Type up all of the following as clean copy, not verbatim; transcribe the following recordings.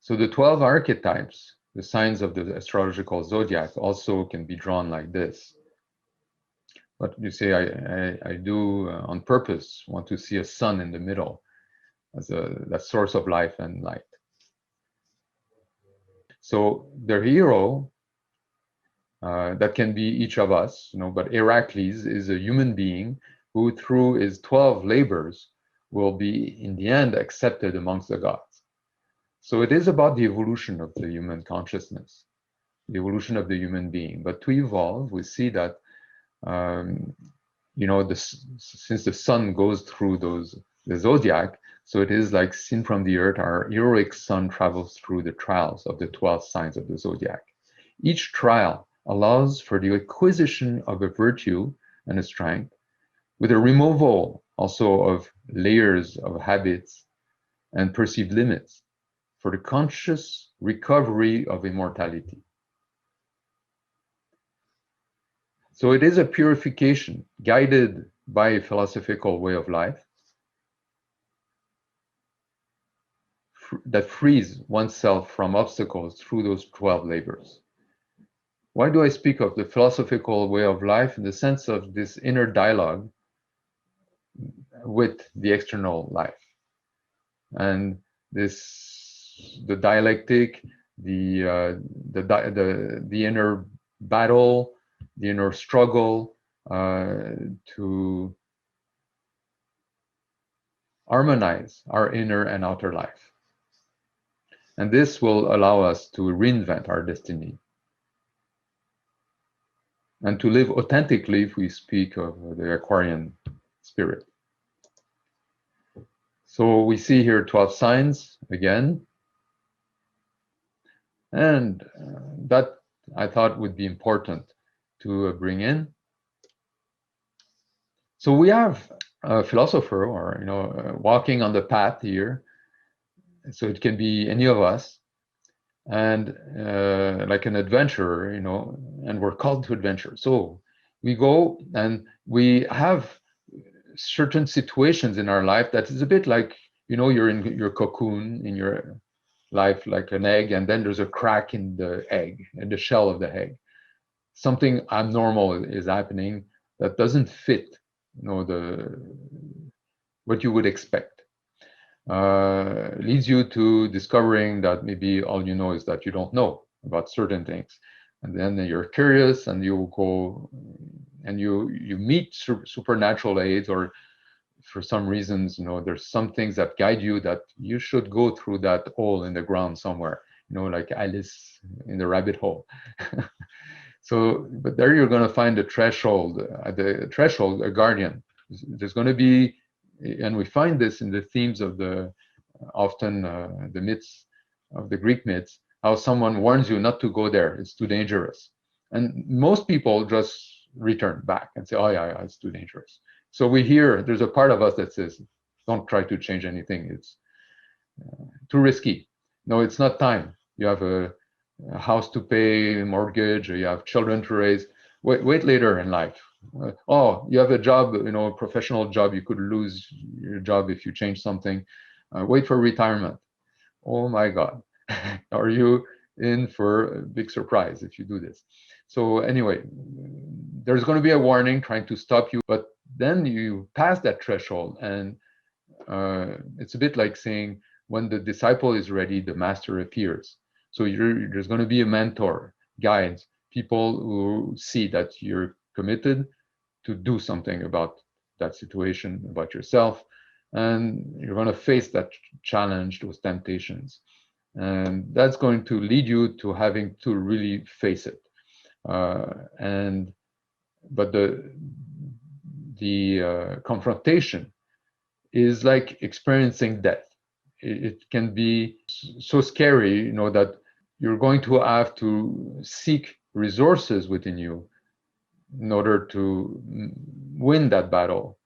So the 12 archetypes, the signs of the astrological zodiac, also can be drawn like this. But you say, I do on purpose want to see a sun in the middle as that source of life and light. So the hero, that can be each of us, but Heracles is a human being who, through his 12 labors, will be in the end accepted amongst the gods. So it is about the evolution of the human consciousness, the evolution of the human being. But to evolve, we see that, since the sun goes through the zodiac, so it is like seen from the earth, our heroic sun travels through the trials of the 12 signs of the zodiac. Each trial allows for the acquisition of a virtue and a strength, with a removal also of layers of habits and perceived limits, for the conscious recovery of immortality. So it is a purification guided by a philosophical way of life that frees oneself from obstacles through those 12 labors. Why do I speak of the philosophical way of life? In the sense of this inner dialogue with the external life. And the dialectic, the inner battle, the inner struggle to harmonize our inner and outer life. And this will allow us to reinvent our destiny and to live authentically, if we speak of the Aquarian spirit. So we see here 12 signs again. And that I thought would be important to bring in. So we have a philosopher, or walking on the path here. So it can be any of us, and like an adventurer, and we're called to adventure. So we go and we have certain situations in our life that is a bit like, you're in your cocoon in your life, like an egg, and then there's a crack in the egg, in the shell of the egg. Something abnormal is happening that doesn't fit, what you would expect. Leads you to discovering that maybe all you know is that you don't know about certain things, and then you're curious and you go and you meet supernatural aids, or for some reasons, there's some things that guide you that you should go through that hole in the ground somewhere, like Alice in the rabbit hole. So, but there you're going to find the threshold, a guardian. There's going to be, and we find this in the themes of often the myths of the Greek myths, how someone warns you not to go there, it's too dangerous. And most people just return back and say, oh yeah, it's too dangerous. So we hear, there's a part of us that says, don't try to change anything, it's too risky. No, it's not time. You have a house to pay, a mortgage, or you have children to raise. Wait later in life. Oh, you have a job, a professional job, you could lose your job if you change something. Wait for retirement. Oh my God, are you in for a big surprise if you do this? So anyway, there's going to be a warning trying to stop you, but then you pass that threshold, and it's a bit like saying, when the disciple is ready, the master appears. So there's going to be a mentor, guides, people who see that you're committed to do something about that situation, about yourself, and you're going to face that challenge, those temptations. And that's going to lead you to having to really face it. But the confrontation is like experiencing death. It can be so scary, that you're going to have to seek resources within you in order to win that battle.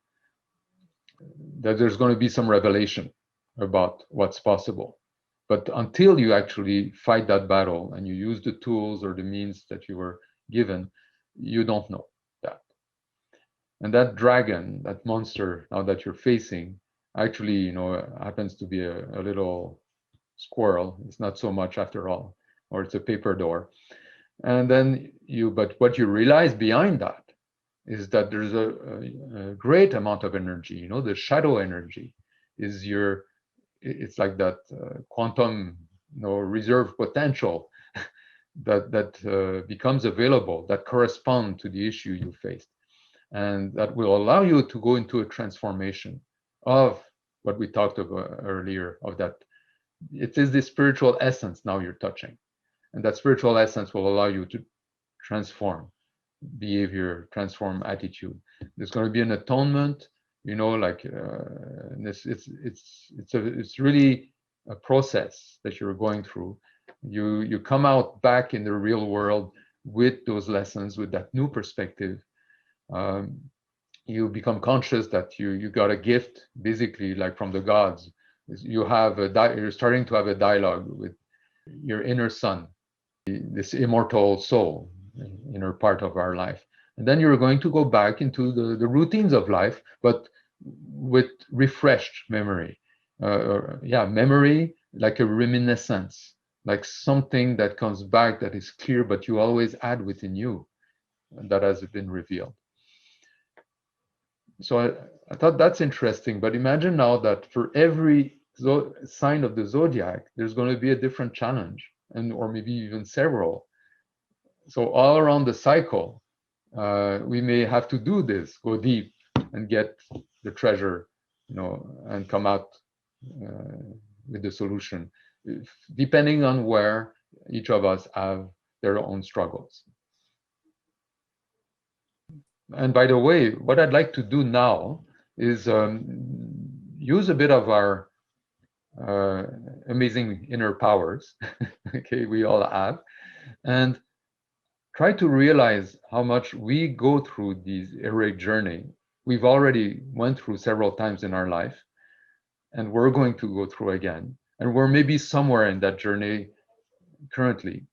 That there's going to be some revelation about what's possible. But until you actually fight that battle and you use the tools or the means that you were given, you don't know that. And that dragon, that monster now that you're facing, actually, happens to be a little squirrel. It's not so much after all, or it's a paper door. And then but what you realize behind that is that there's a great amount of energy. You know, the shadow energy is it's like that quantum, reserve potential that becomes available, that correspond to the issue you faced, and that will allow you to go into a transformation of what we talked about earlier, of that it is the spiritual essence now you're touching, and that spiritual essence will allow you to transform behavior, transform attitude. There's going to be an atonement, like it's really a process that you're going through. You come out back in the real world with those lessons, with that new perspective. um, you become conscious that you got a gift, basically, like from the gods. You're starting to have a dialogue with your inner son, this immortal soul, inner part of our life. And then you're going to go back into the routines of life, but with refreshed memory. Memory, like a reminiscence, like something that comes back that is clear, but you always add within you, and that has been revealed. So I thought that's interesting. But imagine now that for every sign of the zodiac, there's going to be a different challenge, or maybe even several. So all around the cycle, we may have to do this, go deep and get the treasure, and come out with the solution, depending on where each of us have their own struggles. And by the way, what I'd like to do now is use a bit of our amazing inner powers, okay, we all have, and try to realize how much we go through this heroic journey. We've already went through several times in our life, and we're going to go through again. And we're maybe somewhere in that journey currently.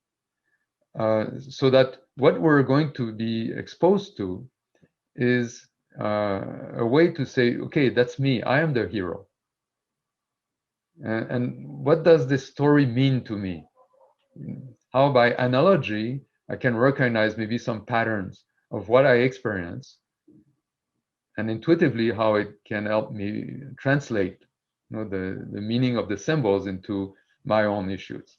So that what we're going to be exposed to is a way to say, okay, that's me, I am the hero. And what does this story mean to me? How, by analogy, I can recognize maybe some patterns of what I experience, and intuitively how it can help me translate the meaning of the symbols into my own issues.